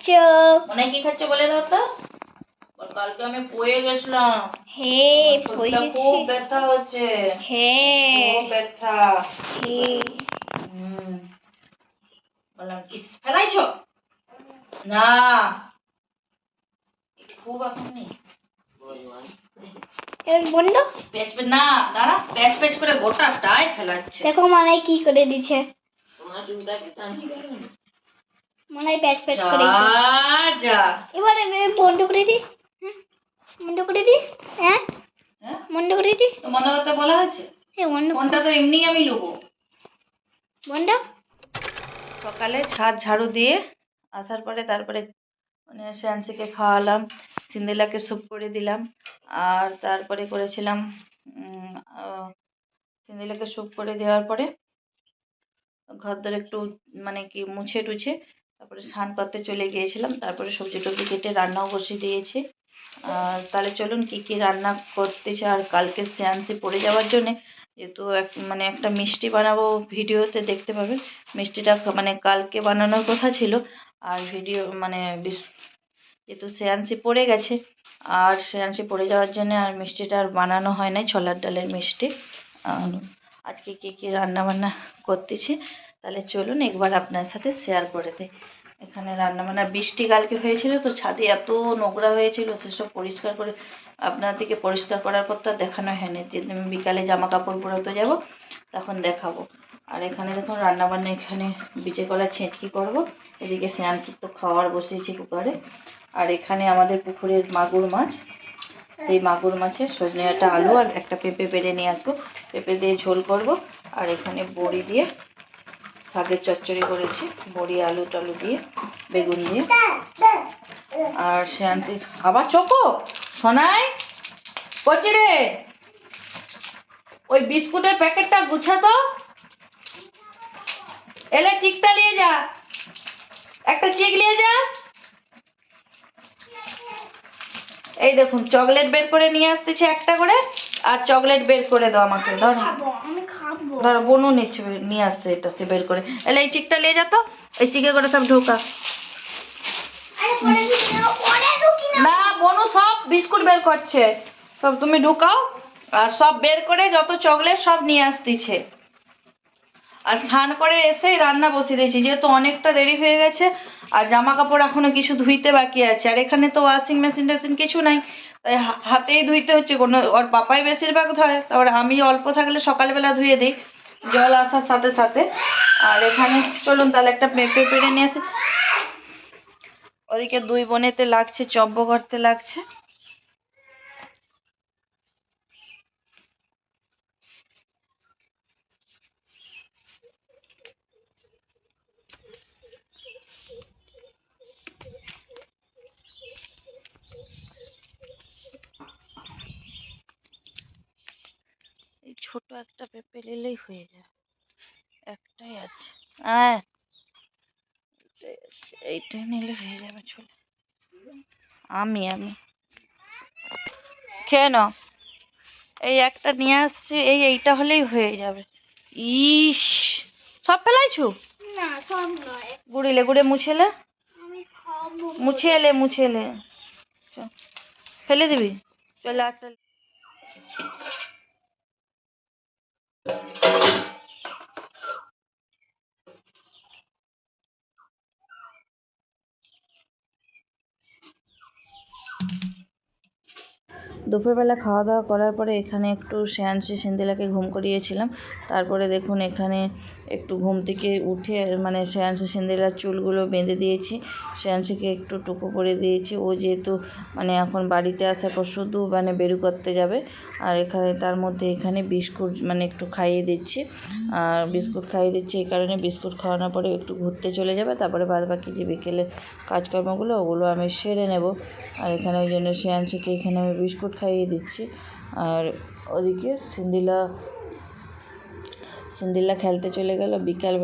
খাচ্ছ? মনে কি খাচ্ছ বলে দাও তো। কালকে আমি পড়ে গেছিলাম। খুব ব্যথা হচ্ছে। খুব ব্যথা। বললাম ইস ফেলাইছো না, খুব এখন নেই বন্ধ না, দাঁড়া প্যাচ প্যাচ করে গোটাটাই ফেলাচ্ছে। দেখো মানে কি করে দিচ্ছে, মানে প্যাচ প্যাচ করে যা এবারে বন্ধ করে দি, বন্ধ করে দি। হ্যাঁ বন্ধ করে দি। তো বন্ধ করতে বলা হয়েছে? ফোনটা তো এমনি আমি লুবো। বন্ধ। সকালে ছাদ ঝাড়ু দিয়ে আসার পরে তারপরে মানে শ্যান্সিকে খাওয়ালাম, সিন্দেলাকে স্যুপ করে দিলাম, আর তারপরে করেছিলাম সিন্দেলাকে স্যুপ করে দেওয়ার পরে ঘর ধরে একটু মানে কি মুছে টুছে তারপরে স্নান করতে চলে গিয়েছিলাম। তারপরে সবজি টবজি কেটে রান্নাও বসিয়ে দিয়েছি। আর তাহলে চলুন কি কি রান্না করতেছে। আর কালকে শ্যান্সি পড়ে যাওয়ার জন্যে যেহেতু মানে একটা মিষ্টি বানাবো, ভিডিওতে দেখতে পাবেন। মিষ্টিটা মানে কালকে বানানোর কথা ছিল, আর ভিডিও মানে যেহেতু শ্রেয়াংশী পড়ে গেছে, আর শ্রেয়াংশী পড়ে যাওয়ার জন্য আর মিষ্টিটা আর বানানো হয় নাই, ছোলার ডালের মিষ্টি। আর আজকে কী কী রান্নাবান্না করতেছি তাহলে চলুন একবার আপনার সাথে শেয়ার করে দিই। এখানে রান্নাবান্না, বৃষ্টি কালকে হয়েছিল তো ছাদে এত নোংরা হয়েছিল, সেসব পরিষ্কার করে আপনাদেরকে পরিষ্কার করার পর তো দেখানো হয়নি। যেদিন বিকালে জামা কাপড় পরাতে যাব তখন দেখাবো। আর এখানে দেখুন রান্নাবান্না, এখানে বিচে কলা ছেঁচকি করব, এদিকে শ্রেয়াংশীর তো খাওয়ার বসিয়েছি কুকারে। আর এখানে আমাদের পুকুরের মাগুর মাছ, সেই মাগুর মাছের সজনে ডাঁটা আলু আর একটা পেঁপে পেড়ে নিয়ে আসবো, পেঁপে দিয়ে ঝোল করব। আর এখানে বড়ি দিয়ে শাকের চচ্চড়ি করেছি, বড়ি আলু টালু দিয়ে বেগুন দিয়ে। আর শ্রেয়াংশী আবার চোখো সোনাই করছি রে, ওই বিস্কুটের প্যাকেটটা গুছাতো, এলে চিকটা নিয়ে যা, একটা চিক নিয়ে যা। এই দেখুন চকলেট বের করে নিয়ে আসতেছে একটা করে, আর চকলেট বের করে দাও আমাকে, ধরো ধরো বনু নিচ্ছে, নিয়ে আসছে এটা সে বের করে। এলে এই চিকটা নিয়ে যা তো, এই চিকে করে সব ঢোকা। না বনু সব বিস্কুট বের করছে, সব তুমি ঢুকাও। আর সব বের করে যত চকলেট সব নিয়ে আসতেছে। আর স্নান করে এসেই রান্না বসিয়ে দিয়েছি, যেহেতু অনেকটা দেরি হয়ে গেছে। আর জামা কাপড় এখনো কিছু ধুইতে বাকি আছে, আর এখানে তো ওয়াশিং মেশিন টেশিন কিছু নাই, তাই হাতেই ধুইতে হচ্ছে। কোনো ওর পাপাই বেশিরভাগ ধোয়, তারপরে আমি অল্প থাকলে সকালবেলা ধুয়ে দিই জল আসার সাথে সাথে। আর এখানে চলুন তাহলে একটা পেঁপে পেড়ে নিয়ে আসি। ওদিকে দুই বোনেতে লাগছে, চব্য করতে লাগছে। এই ছোট একটা পেঁপে নিলেই হয়ে যায়, একটাই আছে। হ্যাঁ এইটা নিলে হয়ে যাবে, চলে। আমি খেয়ে নাও, এই একটা নিয়ে আসছি, এইটা হলেই হয়ে যাবে। ইস সব ফেলাইছু? না সব নয়, গুড়িলে গুড়ে মুছেলে, আমি খাবো, মুছেলে ফেলে দিবি। চলে একটা দুপুরবেলা খাওয়া দাওয়া করার পরে এখানে একটু শ্রেয়াংশী সিন্দেলাকে ঘুম করিয়েছিলাম। তারপরে দেখুন এখানে একটু ঘুম থেকে উঠে মানে শ্রেয়াংশী সিন্দেলার চুলগুলো বেঁধে দিয়েছি, শ্রেয়াংশীকে একটু টুকু করে দিয়েছি। ও যেহেতু মানে এখন বাড়িতে আসার পর শুধু মানে বেরু করতে যাবে, আর এখানে তার মধ্যে এখানে বিস্কুট মানে একটু খাইয়ে দিচ্ছি। আর বিস্কুট খাইয়ে দিচ্ছি এই কারণে, বিস্কুট খাওয়ানোর পরে একটু ঘুরতে চলে যাবে, তারপরে বাদ বাকি যে বিকেলের কাজকর্মগুলো ওগুলো আমি সেরে নেব। আর এখানে ওই জন্য শ্রেয়াংশীকে এখানে আমি বিস্কুট খাইয়ে দিচ্ছি। আর ওদিকে সিন্দিলা খেলতে চলে গেল, বিকাল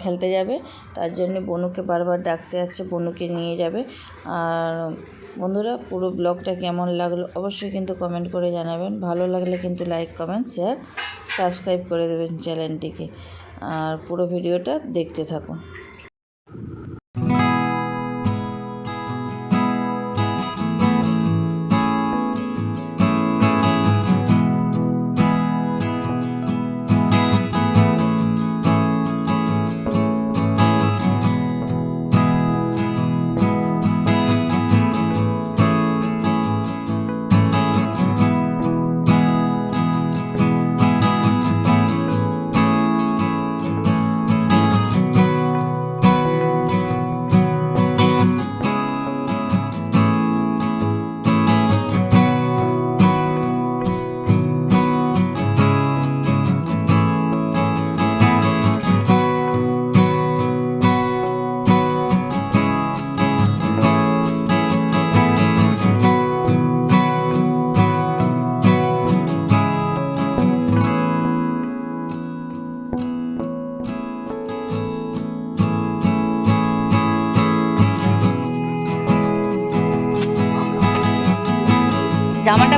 খেলতে যাবে, তার জন্য বনুকে বারবার ডাকতে আসছে, বনুকে নিয়ে যাবে। আর বন্ধুরা পুরো ব্লগটা কেমন লাগলো অবশ্যই কিন্তু কমেন্ট করে জানাবেন, ভালো লাগলে কিন্তু লাইক কমেন্ট শেয়ার সাবস্ক্রাইব করে দেবেন চ্যানেলটিকে। আর পুরো ভিডিওটা দেখতে থাকুন।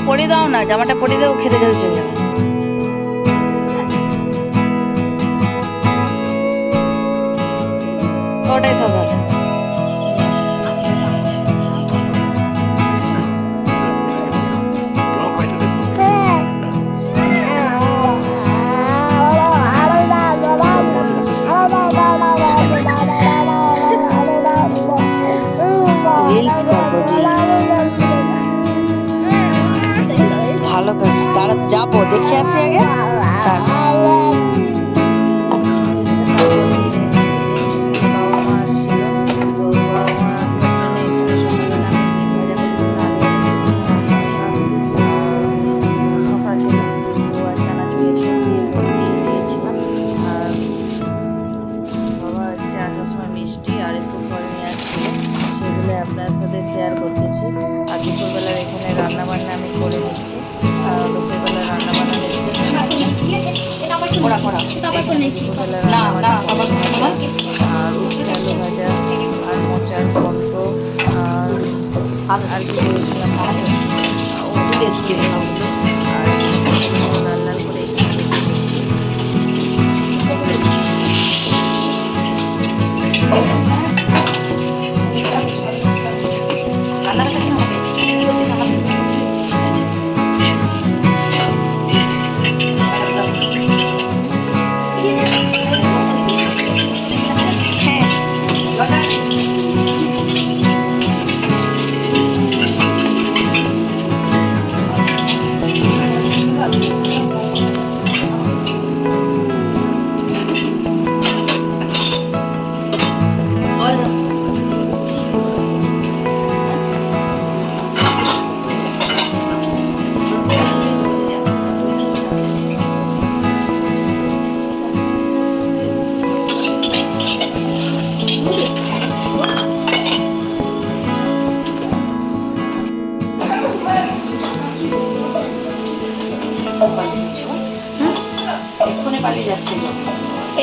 পরিয়ে দাও না, জামাটা পরিয়ে দাও, খেতে খেতে চলে যাবে। ওটাই তো ভালো। রিলস করবো, ভালো করে তারা যাবো দেখে আসি আগে। শশা ছিল তো আর চানাচুর এসব দিয়ে দিয়েছিলাম। আর বাবা হচ্ছে আসার সময় মিষ্টি আর একটু ফল নিয়ে আসছিল, সেগুলো আপনার সাথে শেয়ার করতেছি। আর দুপুরবেলার এখানে রান্নাবান্না আমি করে নিচ্ছি। আর দুপুরবেলা রান্নাবান্না দুপুরবেলা রান্নাবান্না আর উচ্ছে আলু ভাজা আর মোচার ঘন্ট আর কি করেছিলাম আর লাল লাল করে এখানে ভেজে নিচ্ছি।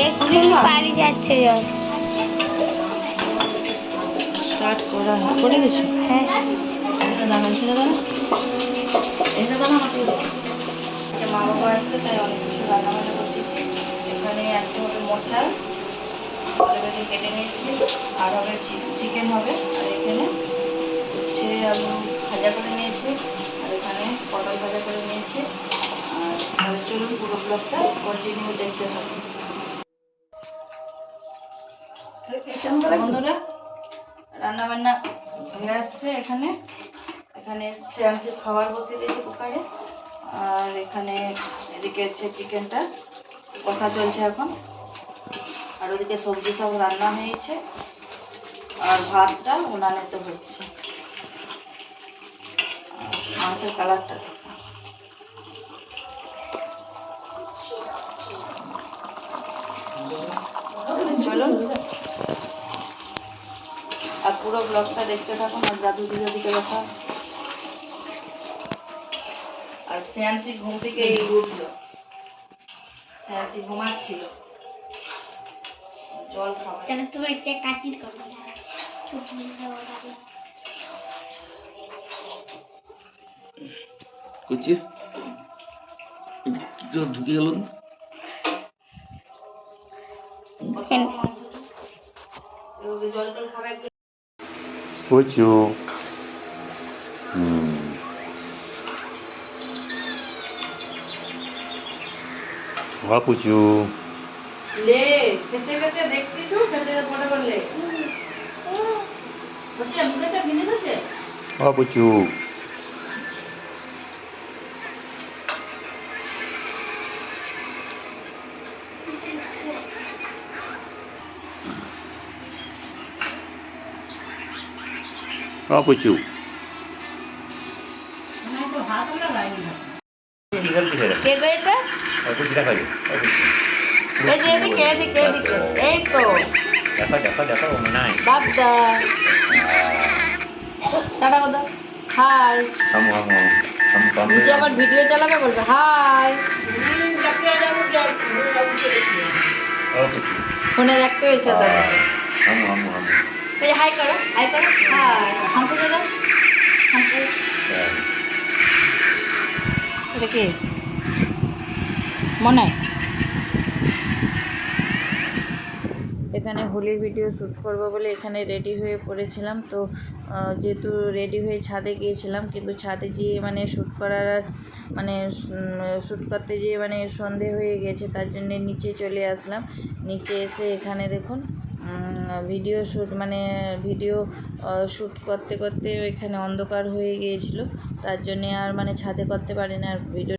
এক্ষুনি পালিয়ে যাচ্ছে জল। স্টার্ট করে দিচ্ছ? হ্যাঁ। মা বাবা আসছে তাই অনেক কিছু রান্নাবান্না করতেছি। এখানে একটা হবে মোচা অলরেডি কেটে নিয়েছি, আর হবে চিকেন হবে, আর এখানে হচ্ছে আলু ভাজা করে নিয়েছি, আর এখানে পটল ভাজা করে নিয়েছি। আর চলুন পুরো ব্লগটা কন্টিনিউ দেখতে থাকুন বন্ধুরা। রান্নাবান্না হয়ে আসছে। এখানে শ্রেয়াংশীর খাবার বসিয়ে দিয়েছি কুকারে, আর এখানে এদিকে হচ্ছে চিকেনটা কষা চলছে এখন, আর ওদিকে সবজি সব রান্না হয়েছে, আর ভাতটা উনানেতে হচ্ছে। মাংসের কালারটা চলুন আর পুরো ব্লগটা দেখতে থাকুন। আর দাদু দিদিকে দেখা। আর শ্রেয়াংশী ঘুম থেকে এই উঠলো, শ্রেয়াংশী ঘুমাচ্ছিল, জল খাওয়া। তাহলে তোমার একটা কাটির করো করছি ঢুকে গেল। জল টল খাবে পুচু পুচু লে খেতে খেতে দেখতেছো, খেতে পড়ে বললে বলছে মুখেটা ভিজে গেছে। পুচু পুচু কে গো এটা? এই যে এদিকে এদিকে এদিকে, এই তো দেখো মনাই দাদা টাটা কথা হাই। নিজে আবার ভিডিও চালাবে, বলবে হাই। ফোনে দেখতে হয়েছে দাদা। এই হাই করো, হাই করো, হাই। হামকু দাদা, হামকু। এটা কি মনে এখানে হোলির ভিডিও শ্যুট করব বলে এখানে রেডি হয়ে পড়েছিলাম। তো যেহেতু রেডি হয়ে ছাদে গিয়েছিলাম, কিন্তু ছাদে গিয়ে মানে শ্যুট করার আর মানে শ্যুট করতে যেয়ে মানে সন্ধে হয়ে গেছে, তার জন্যে নিচে চলে আসলাম। নিচে এসে এখানে দেখুন ভিডিও শ্যুট করতে করতে এখানে অন্ধকার হয়ে গিয়েছিল, তার জন্যে আর মানে ছাদে করতে পারি না আর ভিডিও